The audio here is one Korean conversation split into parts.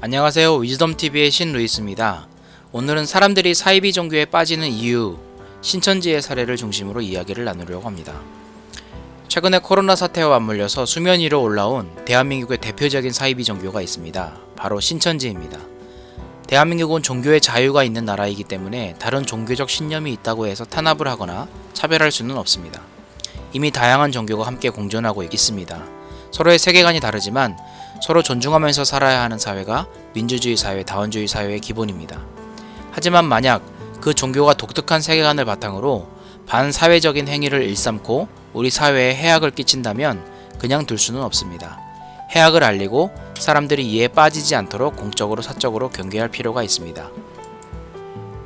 안녕하세요. 위즈덤TV의 신루이스입니다. 오늘은 사람들이 사이비 종교에 빠지는 이유, 신천지의 사례를 중심으로 이야기를 나누려고 합니다. 최근에 코로나 사태와 맞물려서 수면 위로 올라온 대한민국의 대표적인 사이비 종교가 있습니다. 바로 신천지입니다. 대한민국은 종교의 자유가 있는 나라이기 때문에 다른 종교적 신념이 있다고 해서 탄압을 하거나 차별할 수는 없습니다. 이미 다양한 종교가 함께 공존하고 있습니다. 서로의 세계관이 다르지만 서로 존중하면서 살아야 하는 사회가 민주주의 사회, 다원주의 사회의 기본입니다. 하지만 만약 그 종교가 독특한 세계관을 바탕으로 반사회적인 행위를 일삼고 우리 사회에 해악을 끼친다면 그냥 둘 수는 없습니다. 해악을 알리고 사람들이 이에 빠지지 않도록 공적으로 사적으로 경계할 필요가 있습니다.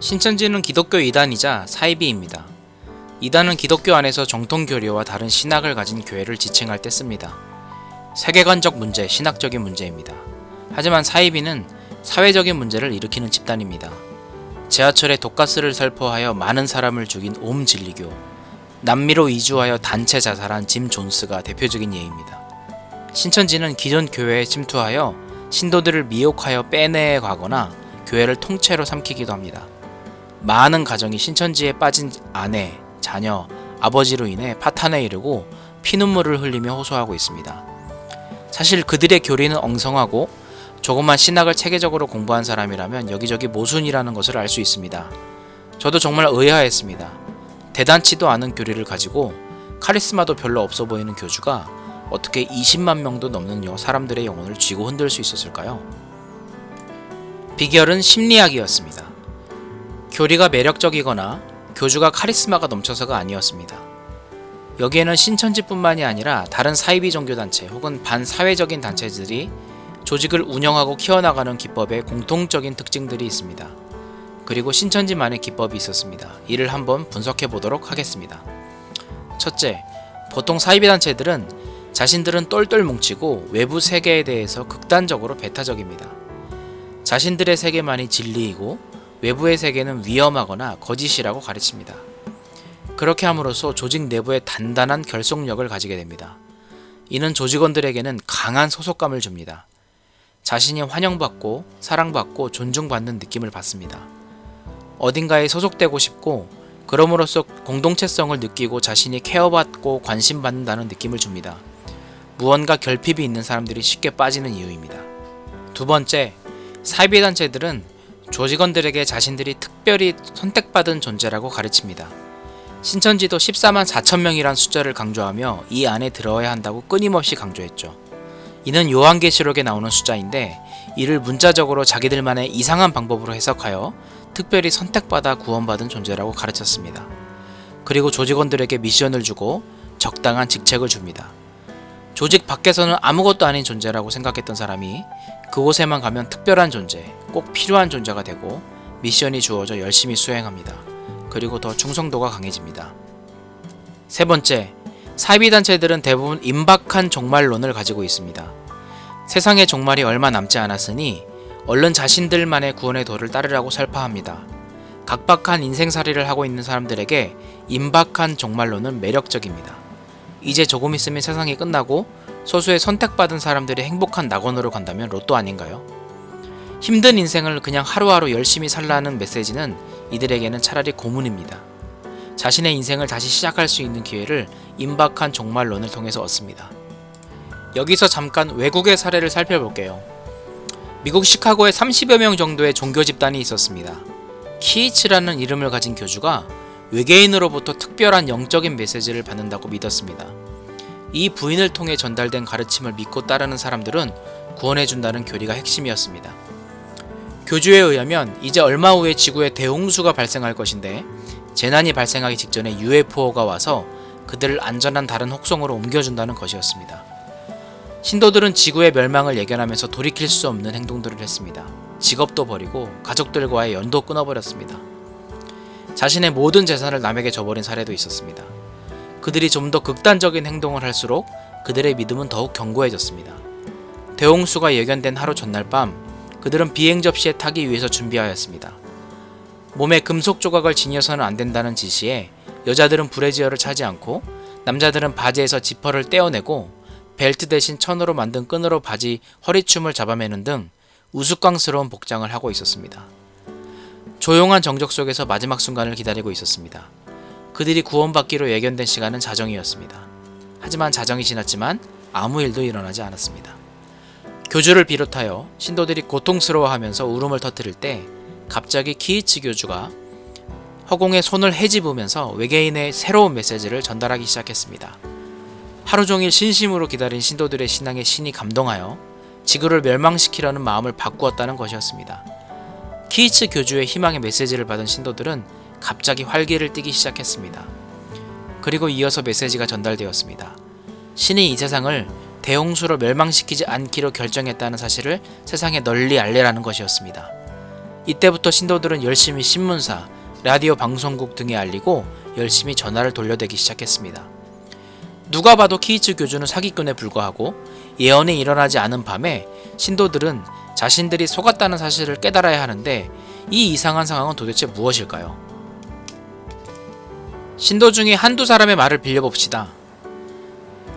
신천지는 기독교 이단이자 사이비입니다. 이단은 기독교 안에서 정통교리와 다른 신학을 가진 교회를 지칭할 때 씁니다. 세계관적 문제, 신학적인 문제입니다. 하지만 사이비는 사회적인 문제를 일으키는 집단입니다. 지하철에 독가스를 살포하여 많은 사람을 죽인 옴진리교, 남미로 이주하여 단체 자살한 짐 존스가 대표적인 예입니다. 신천지는 기존 교회에 침투하여 신도들을 미혹하여 빼내어 가거나 교회를 통째로 삼키기도 합니다. 많은 가정이 신천지에 빠진 아내, 자녀, 아버지로 인해 파탄에 이르고 피눈물을 흘리며 호소하고 있습니다. 사실 그들의 교리는 엉성하고 조금만 신학을 체계적으로 공부한 사람이라면 여기저기 모순이라는 것을 알 수 있습니다. 저도 정말 의아했습니다. 대단치도 않은 교리를 가지고 카리스마도 별로 없어 보이는 교주가 어떻게 20만 명도 넘는 사람들의 영혼을 쥐고 흔들 수 있었을까요? 비결은 심리학이었습니다. 교리가 매력적이거나 교주가 카리스마가 넘쳐서가 아니었습니다. 여기에는 신천지뿐만이 아니라 다른 사이비 종교단체 혹은 반사회적인 단체들이 조직을 운영하고 키워나가는 기법의 공통적인 특징들이 있습니다. 그리고 신천지만의 기법이 있었습니다. 이를 한번 분석해 보도록 하겠습니다. 첫째, 보통 사이비 단체들은 자신들은 똘똘 뭉치고 외부 세계에 대해서 극단적으로 배타적입니다. 자신들의 세계만이 진리이고 외부의 세계는 위험하거나 거짓이라고 가르칩니다. 그렇게 함으로써 조직 내부에 단단한 결속력을 가지게 됩니다. 이는 조직원들에게는 강한 소속감을 줍니다. 자신이 환영받고 사랑받고 존중받는 느낌을 받습니다. 어딘가에 소속되고 싶고 그럼으로써 공동체성을 느끼고 자신이 케어받고 관심받는다는 느낌을 줍니다. 무언가 결핍이 있는 사람들이 쉽게 빠지는 이유입니다. 두 번째, 사이비 단체들은 조직원들에게 자신들이 특별히 선택받은 존재라고 가르칩니다. 신천지도 14만 4천 명이란 숫자를 강조하며 이 안에 들어야 한다고 끊임없이 강조했죠. 이는 요한계시록에 나오는 숫자인데 이를 문자적으로 자기들만의 이상한 방법으로 해석하여 특별히 선택받아 구원받은 존재라고 가르쳤습니다. 그리고 조직원들에게 미션을 주고 적당한 직책을 줍니다. 조직 밖에서는 아무것도 아닌 존재라고 생각했던 사람이 그곳에만 가면 특별한 존재, 꼭 필요한 존재가 되고 미션이 주어져 열심히 수행합니다. 그리고 더 충성도가 강해집니다. 세 번째, 사이비 단체들은 대부분 임박한 종말론을 가지고 있습니다. 세상의 종말이 얼마 남지 않았으니 얼른 자신들만의 구원의 도를 따르라고 설파합니다. 각박한 인생살이를 하고 있는 사람들에게 임박한 종말론은 매력적입니다. 이제 조금 있으면 세상이 끝나고 소수의 선택받은 사람들이 행복한 낙원으로 간다면 로또 아닌가요? 힘든 인생을 그냥 하루하루 열심히 살라는 메시지는 이들에게는 차라리 고문입니다. 자신의 인생을 다시 시작할 수 있는 기회를 임박한 종말론을 통해서 얻습니다. 여기서 잠깐 외국의 사례를 살펴볼게요. 미국 시카고에 30여 명 정도의 종교 집단이 있었습니다. 키이츠라는 이름을 가진 교주가 외계인으로부터 특별한 영적인 메시지를 받는다고 믿었습니다. 이 부인을 통해 전달된 가르침을 믿고 따르는 사람들은 구원해준다는 교리가 핵심이었습니다. 교주에 의하면 이제 얼마 후에 지구에 대홍수가 발생할 것인데 재난이 발생하기 직전에 UFO가 와서 그들을 안전한 다른 혹성으로 옮겨준다는 것이었습니다. 신도들은 지구의 멸망을 예견하면서 돌이킬 수 없는 행동들을 했습니다. 직업도 버리고 가족들과의 연도 끊어버렸습니다. 자신의 모든 재산을 남에게 줘버린 사례도 있었습니다. 그들이 좀 더 극단적인 행동을 할수록 그들의 믿음은 더욱 견고해졌습니다. 대홍수가 예견된 하루 전날 밤 그들은 비행 접시에 타기 위해서 준비하였습니다. 몸에 금속 조각을 지녀서는 안 된다는 지시에 여자들은 브래지어를 차지 않고 남자들은 바지에서 지퍼를 떼어내고 벨트 대신 천으로 만든 끈으로 바지 허리춤을 잡아매는 등 우스꽝스러운 복장을 하고 있었습니다. 조용한 정적 속에서 마지막 순간을 기다리고 있었습니다. 그들이 구원받기로 예견된 시간은 자정이었습니다. 하지만 자정이 지났지만 아무 일도 일어나지 않았습니다. 교주를 비롯하여 신도들이 고통스러워하면서 울음을 터뜨릴 때 갑자기 키이츠 교주가 허공에 손을 헤집으면서 외계인의 새로운 메시지를 전달하기 시작했습니다. 하루 종일 신심으로 기다린 신도들의 신앙에 신이 감동하여 지구를 멸망시키려는 마음을 바꾸었다는 것이었습니다. 키이츠 교주의 희망의 메시지를 받은 신도들은 갑자기 활기를 띠기 시작했습니다. 그리고 이어서 메시지가 전달되었습니다. 신이 이 세상을 대홍수로 멸망시키지 않기로 결정했다는 사실을 세상에 널리 알리라는 것이었습니다. 이때부터 신도들은 열심히 신문사, 라디오 방송국 등에 알리고 열심히 전화를 돌려대기 시작했습니다. 누가 봐도 키이츠 교주는 사기꾼에 불과하고 예언이 일어나지 않은 밤에 신도들은 자신들이 속았다는 사실을 깨달아야 하는데 이 이상한 상황은 도대체 무엇일까요? 신도 중에 한두 사람의 말을 빌려봅시다.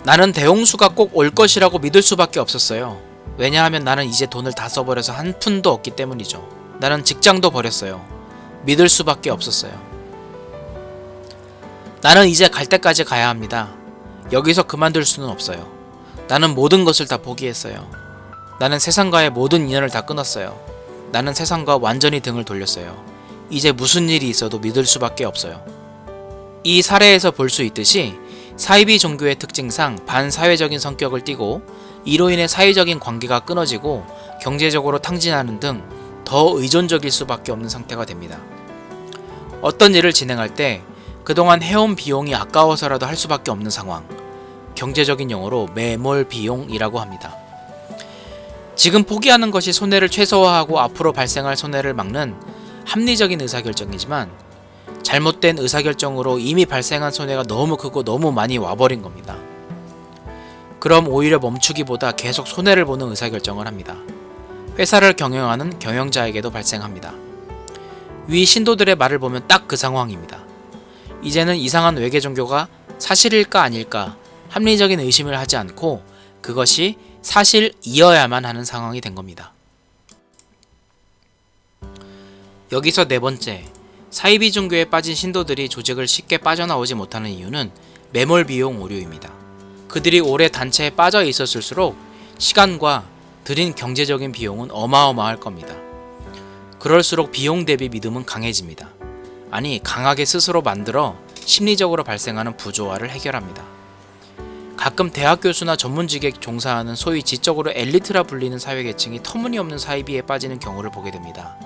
나는 대홍수가 꼭 올 것이라고 믿을 수밖에 없었어요. 왜냐하면 나는 이제 돈을 다 써버려서 한 푼도 없기 때문이죠. 나는 직장도 버렸어요. 믿을 수밖에 없었어요. 나는 이제 갈 때까지 가야 합니다. 여기서 그만둘 수는 없어요. 나는 모든 것을 다 포기했어요. 나는 세상과의 모든 인연을 다 끊었어요. 나는 세상과 완전히 등을 돌렸어요. 이제 무슨 일이 있어도 믿을 수밖에 없어요. 이 사례에서 볼 수 있듯이 사이비 종교의 특징상 반사회적인 성격을 띠고 이로 인해 사회적인 관계가 끊어지고 경제적으로 탕진하는 등 더 의존적일 수밖에 없는 상태가 됩니다. 어떤 일을 진행할 때 그동안 해온 비용이 아까워서라도 할 수밖에 없는 상황, 경제적인 용어로 매몰 비용이라고 합니다. 지금 포기하는 것이 손해를 최소화하고 앞으로 발생할 손해를 막는 합리적인 의사결정이지만 잘못된 의사결정으로 이미 발생한 손해가 너무 크고 너무 많이 와버린 겁니다. 그럼 오히려 멈추기보다 계속 손해를 보는 의사결정을 합니다. 회사를 경영하는 경영자에게도 발생합니다. 위 신도들의 말을 보면 딱 그 상황입니다. 이제는 이상한 외계 종교가 사실일까 아닐까 합리적인 의심을 하지 않고 그것이 사실이어야만 하는 상황이 된 겁니다. 여기서 네 번째, 사이비 종교에 빠진 신도들이 조직을 쉽게 빠져나오지 못하는 이유는 매몰 비용 오류입니다. 그들이 오래 단체에 빠져 있었을수록 시간과 들인 경제적인 비용은 어마어마할 겁니다. 그럴수록 비용 대비 믿음은 강해집니다. 아니, 강하게 스스로 만들어 심리적으로 발생하는 부조화를 해결합니다. 가끔 대학 교수나 전문직에 종사하는 소위 지적으로 엘리트라 불리는 사회계층이 터무니없는 사이비에 빠지는 경우를 보게 됩니다.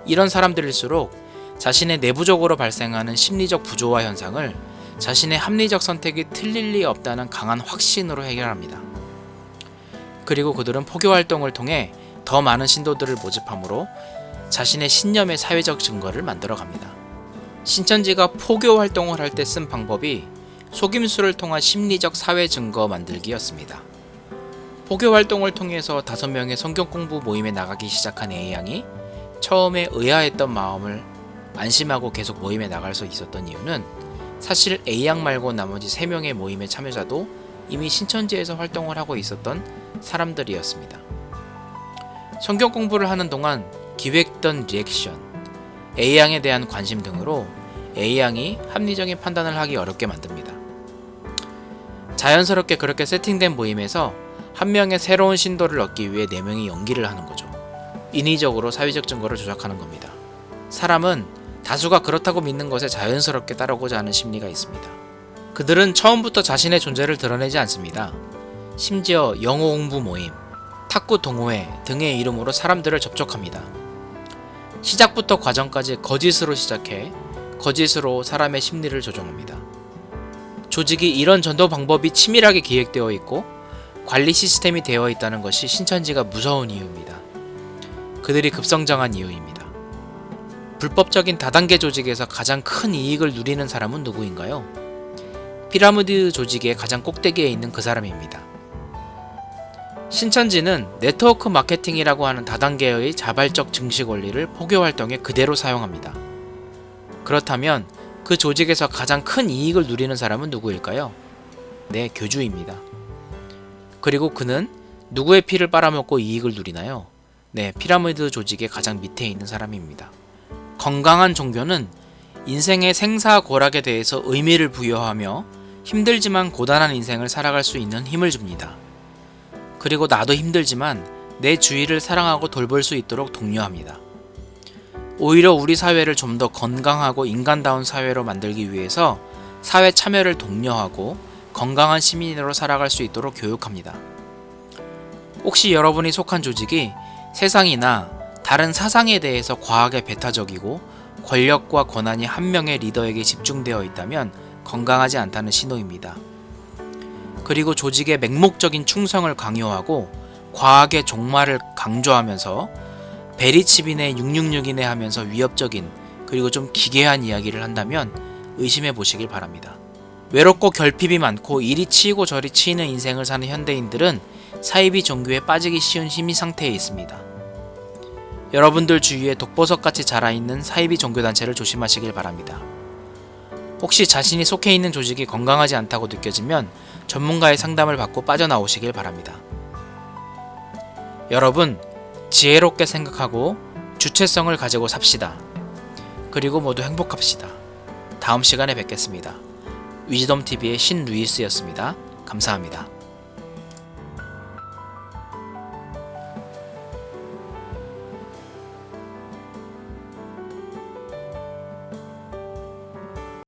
이런 사람들일수록 자신의 내부적으로 발생하는 심리적 부조화 현상을 자신의 합리적 선택이 틀릴 리 없다는 강한 확신으로 해결합니다. 그리고 그들은 포교 활동을 통해 더 많은 신도들을 모집함으로 자신의 신념의 사회적 증거를 만들어 갑니다. 신천지가 포교 활동을 할 때 쓴 방법이 속임수를 통한 심리적 사회 증거 만들기였습니다. 포교 활동을 통해서 5명의 성경 공부 모임에 나가기 시작한 A양이 처음에 의아했던 마음을 안심하고 계속 모임에 나갈 수 있었던 이유는 사실 A양 말고 나머지 3명의 모임의 참여자도 이미 신천지에서 활동을 하고 있었던 사람들이었습니다. 성경 공부를 하는 동안 기획된 리액션, A양에 대한 관심 등으로 A양이 합리적인 판단을 하기 어렵게 만듭니다. 자연스럽게 그렇게 세팅된 모임에서 한 명의 새로운 신도를 얻기 위해 4명이 연기를 하는 거죠. 인위적으로 사회적 증거를 조작하는 겁니다. 사람은 다수가 그렇다고 믿는 것에 자연스럽게 따르고자 하는 심리가 있습니다. 그들은 처음부터 자신의 존재를 드러내지 않습니다. 심지어 영어 공부 모임, 탁구 동호회 등의 이름으로 사람들을 접촉합니다. 시작부터 과정까지 거짓으로 시작해 거짓으로 사람의 심리를 조종합니다. 조직이 이런 전도 방법이 치밀하게 기획되어 있고 관리 시스템이 되어 있다는 것이 신천지가 무서운 이유입니다. 그들이 급성장한 이유입니다. 불법적인 다단계 조직에서 가장 큰 이익을 누리는 사람은 누구인가요? 피라미드 조직의 가장 꼭대기에 있는 그 사람입니다. 신천지는 네트워크 마케팅이라고 하는 다단계의 자발적 증시 권리를 포교 활동에 그대로 사용합니다. 그렇다면 그 조직에서 가장 큰 이익을 누리는 사람은 누구일까요? 네, 교주입니다. 그리고 그는 누구의 피를 빨아먹고 이익을 누리나요? 네, 피라미드 조직의 가장 밑에 있는 사람입니다. 건강한 종교는 인생의 생사고락에 대해서 의미를 부여하며 힘들지만 고단한 인생을 살아갈 수 있는 힘을 줍니다. 그리고 나도 힘들지만 내 주위를 사랑하고 돌볼 수 있도록 독려합니다. 오히려 우리 사회를 좀 더 건강하고 인간다운 사회로 만들기 위해서 사회 참여를 독려하고 건강한 시민으로 살아갈 수 있도록 교육합니다. 혹시 여러분이 속한 조직이 세상이나 다른 사상에 대해서 과하게 배타적이고 권력과 권한이 한 명의 리더에게 집중되어 있다면 건강하지 않다는 신호입니다. 그리고 조직의 맹목적인 충성을 강요하고 과하게 종말을 강조하면서 베리치빈의 666이네 하면서 위협적인 그리고 좀 기괴한 이야기를 한다면 의심해 보시길 바랍니다. 외롭고 결핍이 많고 이리 치이고 저리 치이는 인생을 사는 현대인들은 사이비 종교에 빠지기 쉬운 심리 상태에 있습니다. 여러분들 주위에 독보석같이 자라있는 사이비 종교단체를 조심하시길 바랍니다. 혹시 자신이 속해 있는 조직이 건강하지 않다고 느껴지면 전문가의 상담을 받고 빠져나오시길 바랍니다. 여러분, 지혜롭게 생각하고 주체성을 가지고 삽시다. 그리고 모두 행복합시다. 다음 시간에 뵙겠습니다. 위즈덤TV의 신루이스였습니다. 감사합니다.